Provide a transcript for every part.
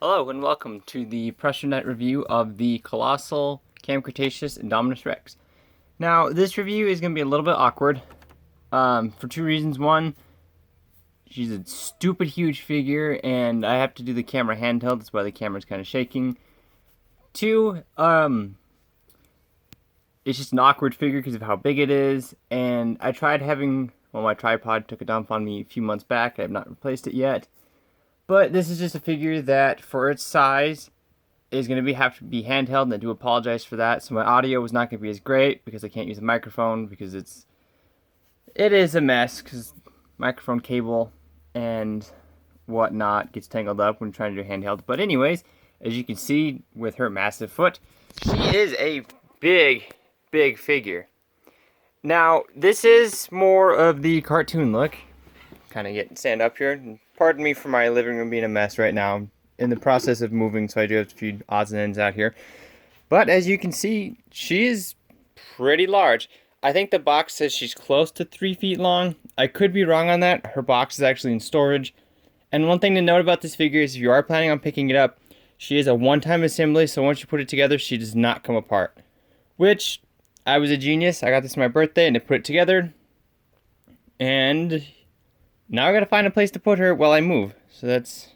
Hello and welcome to the Pressure Net review of the Colossal Cam Cretaceous Indominus Rex. Now, this review is going to be a little bit awkward for two reasons. One, she's a stupid huge figure and I have to do the camera handheld, that's why the camera's kind of shaking. Two, it's just an awkward figure because of how big it is, and I tried having, well, my tripod took a dump on me a few months back. I have not replaced it yet. But this is just a figure that, for its size, is going to have to be handheld, and I do apologize for that. So my audio was not going to be as great because I can't use a microphone because it is a mess because microphone cable and whatnot gets tangled up when trying to do handheld. But anyways, as you can see with her massive foot, she is a big, big figure. Now, this is more of the cartoon look. Kind of stand up here. Pardon me for my living room being a mess right now. I'm in the process of moving, so I do have a few odds and ends out here. But as you can see, she is pretty large. I think the box says she's close to 3 feet long. I could be wrong on that. Her box is actually in storage. And one thing to note about this figure is if you are planning on picking it up, she is a one-time assembly, so once you put it together, she does not come apart. Which, I was a genius. I got this for my birthday, and I put it together. And now I gotta find a place to put her while I move. So that's,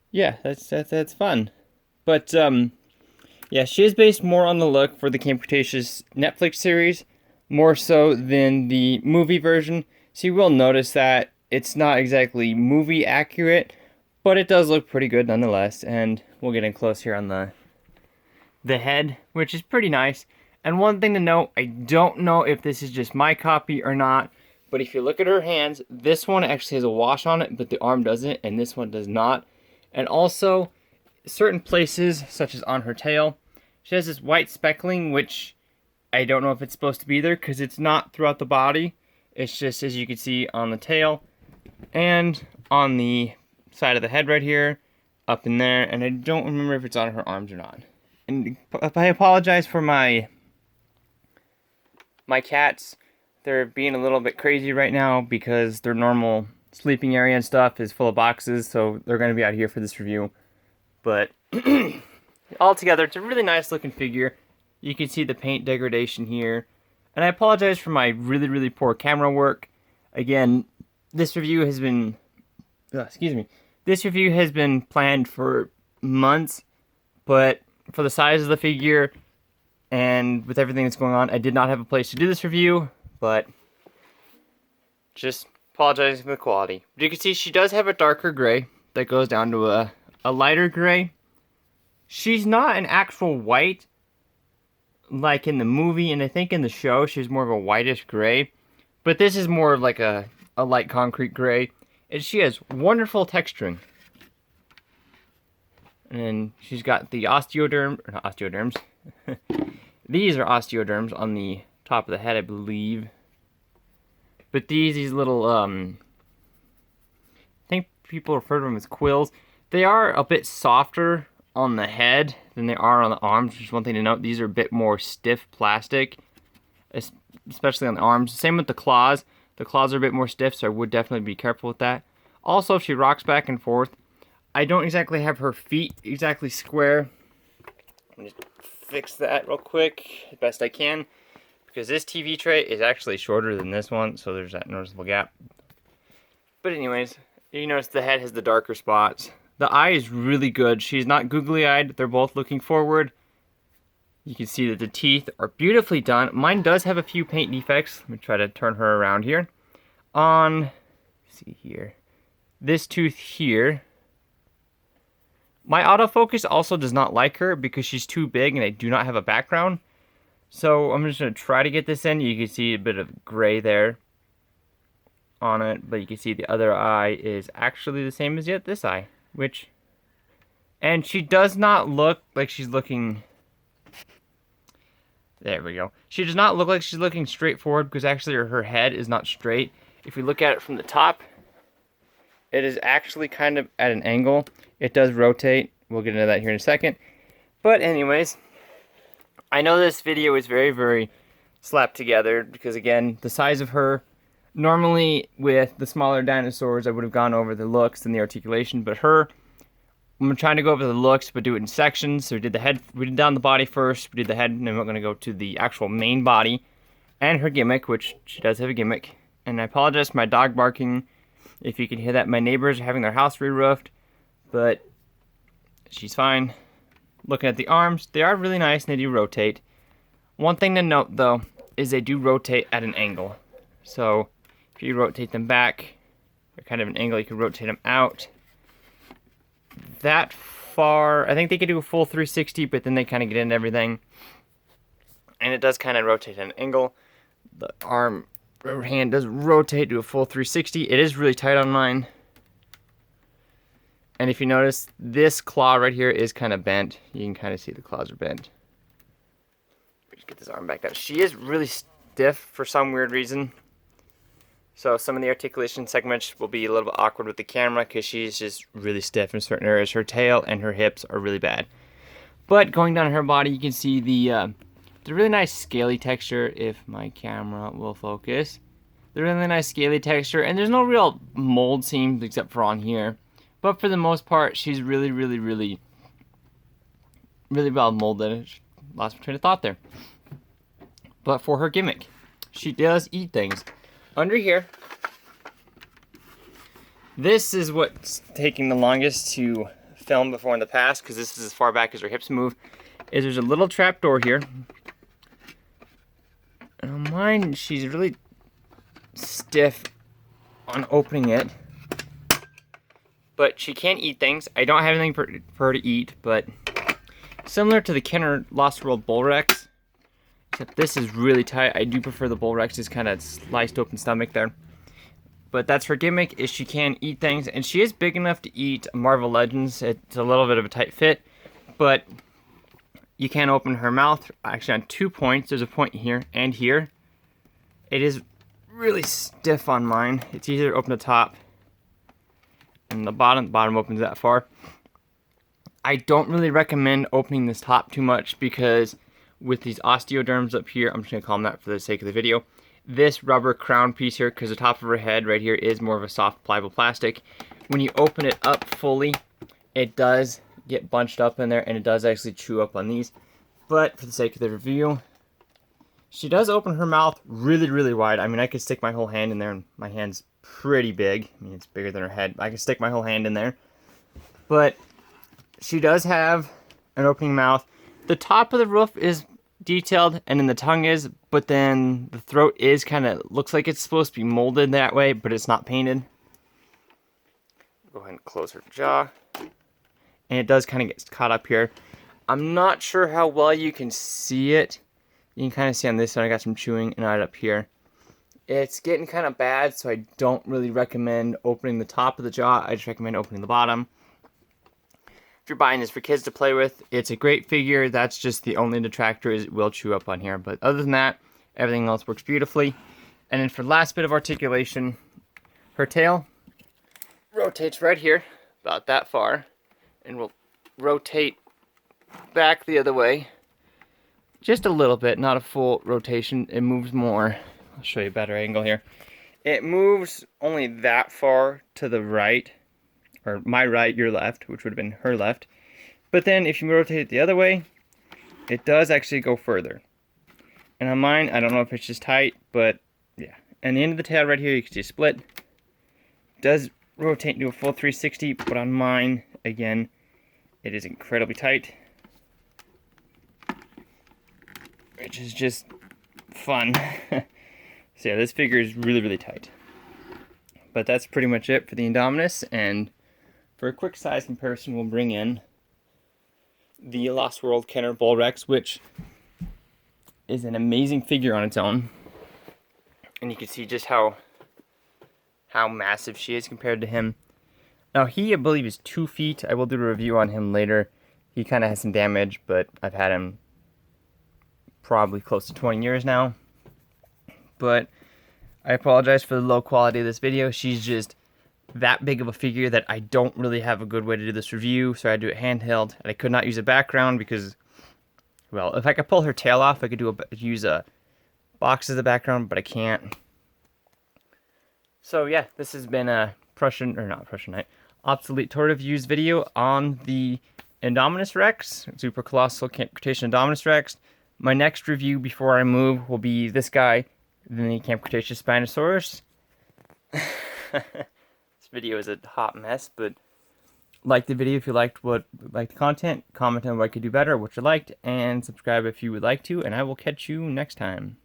yeah, that's fun. But yeah, she is based more on the look for the Cam Cretaceous Netflix series, more so than the movie version. So you will notice that it's not exactly movie accurate, but it does look pretty good nonetheless. And we'll get in close here on the head, which is pretty nice. And one thing to note, I don't know if this is just my copy or not, but if you look at her hands, this one actually has a wash on it, but the arm doesn't, and this one does not. And also, certain places, such as on her tail, she has this white speckling, which I don't know if it's supposed to be there, because it's not throughout the body. It's just, as you can see, on the tail, and on the side of the head right here, up in there, and I don't remember if it's on her arms or not. And I apologize for my cats. They're being a little bit crazy right now because their normal sleeping area and stuff is full of boxes, so they're going to be out here for this review. But altogether, it's a really nice looking figure. You can see the paint degradation here. And I apologize for my really, really poor camera work. Again, this review has been, this review has been planned for months, but for the size of the figure and with everything that's going on, I did not have a place to do this review. But just apologizing for the quality. But you can see she does have a darker gray that goes down to a lighter gray. She's not an actual white like in the movie, and I think in the show she's more of a whitish gray. But this is more of like a light concrete gray. And she has wonderful texturing. And she's got the osteoderm, or not osteoderms. These are osteoderms on the top of the head, I believe. But these little, I think people refer to them as quills. They are a bit softer on the head than they are on the arms, which is one thing to note. These are a bit more stiff plastic, especially on the arms. Same with the claws. The claws are a bit more stiff, so I would definitely be careful with that. Also, if she rocks back and forth, I don't exactly have her feet exactly square. Let me just fix that real quick, as best I can. Because this TV tray is actually shorter than this one, so there's that noticeable gap. But anyways, you notice the head has the darker spots. The eye is really good. She's not googly-eyed. They're both looking forward. You can see that the teeth are beautifully done. Mine does have a few paint defects. Let me try to turn her around here. Let's see here. This tooth here. My autofocus also does not like her because she's too big and I do not have a background. So I'm just going to try to get this in. You can see a bit of gray there on it, but you can see the other eye is actually the same as this eye, and she does not look like she's looking, there we go. She does not look like she's looking straight forward because actually her head is not straight. If we look at it from the top, it is actually kind of at an angle. It does rotate. We'll get into that here in a second. But anyways, I know this video is very, very slapped together because, again, the size of her, normally with the smaller dinosaurs, I would have gone over the looks and the articulation, but her, I'm trying to go over the looks, but do it in sections. So we did the head, we did down the body first, we did the head, and then we're going to go to the actual main body and her gimmick, which she does have a gimmick. And I apologize for my dog barking. If you can hear that, my neighbors are having their house re-roofed, but she's fine. Looking at the arms, they are really nice and they do rotate. One thing to note though is they do rotate at an angle. So if you rotate them back, they're kind of an angle, you can rotate them out. That far, I think they could do a full 360, but then they kind of get into everything. And it does kind of rotate at an angle. The arm or hand does rotate to a full 360. It is really tight on mine. And if you notice, this claw right here is kind of bent. You can kind of see the claws are bent. Just get this arm back up. She is really stiff for some weird reason. So some of the articulation segments will be a little bit awkward with the camera because she's just really stiff in certain areas. Her tail and her hips are really bad. But going down her body, you can see the really nice scaly texture, if my camera will focus. The really nice scaly texture, and there's no real mold seams except for on here. But for the most part, she's really well molded. Lost my train of thought there. But for her gimmick, she does eat things. Under here, this is what's taking the longest to film before in the past, because this is as far back as her hips move, is there's a little trap door here. And on mine, she's really stiff on opening it. But she can eat things. I don't have anything for her to eat, but similar to the Kenner Lost World Bull Rex, except this is really tight. I do prefer the Bull Rex's kind of sliced open stomach there. But that's her gimmick, is she can eat things, and she is big enough to eat Marvel Legends. It's a little bit of a tight fit, but you can open her mouth actually on 2 points. There's a point here and here. It is really stiff on mine. It's easier to open the top and the bottom opens that far. I don't really recommend opening this top too much because with these osteoderms up here, I'm just going to call them that for the sake of the video, this rubber crown piece here, because the top of her head right here is more of a soft pliable plastic. When you open it up fully, it does get bunched up in there and it does actually chew up on these. But for the sake of the review, she does open her mouth really wide. I mean, I could stick my whole hand in there, and my hand's pretty big. I mean, it's bigger than her head. I can stick my whole hand in there. But she does have an opening mouth. The top of the roof is detailed, and then the tongue is, but then the throat is kind of, looks like it's supposed to be molded that way, but it's not painted. Go ahead and close her jaw. And it does kind of get caught up here. I'm not sure how well you can see it. You can kind of see on this side, I got some chewing, and right up here. It's getting kind of bad, so I don't really recommend opening the top of the jaw. I just recommend opening the bottom. If you're buying this for kids to play with, it's a great figure. That's just the only detractor, is it will chew up on here. But other than that, everything else works beautifully. And then for the last bit of articulation, her tail rotates right here, about that far, and will rotate back the other way. Just a little bit, not a full rotation. It moves more. I'll show you a better angle here. It moves only that far to the right, or my right, your left, which would have been her left. But then if you rotate it the other way, it does actually go further. And on mine, I don't know if it's just tight, but yeah. And the end of the tail right here, you can see split. It does rotate into a full 360, but on mine, again, it is incredibly tight. Which is just fun. So yeah, this figure is really tight. But that's pretty much it for the Indominus, and for a quick size comparison, we'll bring in the Lost World Kenner Bull Rex, which is an amazing figure on its own. And you can see just how massive she is compared to him. Now he, I believe, is 2 feet. I will do a review on him later. He kind of has some damage, but I've had him probably close to 20 years now. But I apologize for the low quality of this video. She's just that big of a figure that I don't really have a good way to do this review, so I do it handheld. And I could not use a background because, well, if I could pull her tail off, I could use a box as the background, but I can't. So yeah, this has been a obsolete tour reviews video on the Indominus Rex, Super Colossal Camp Cretaceous Indominus Rex. My next review before I move will be this guy, the Camp Cretaceous Spinosaurus. This video is a hot mess, but like the video if you liked the content, comment on what I could do better, what you liked, and subscribe if you would like to, and I will catch you next time.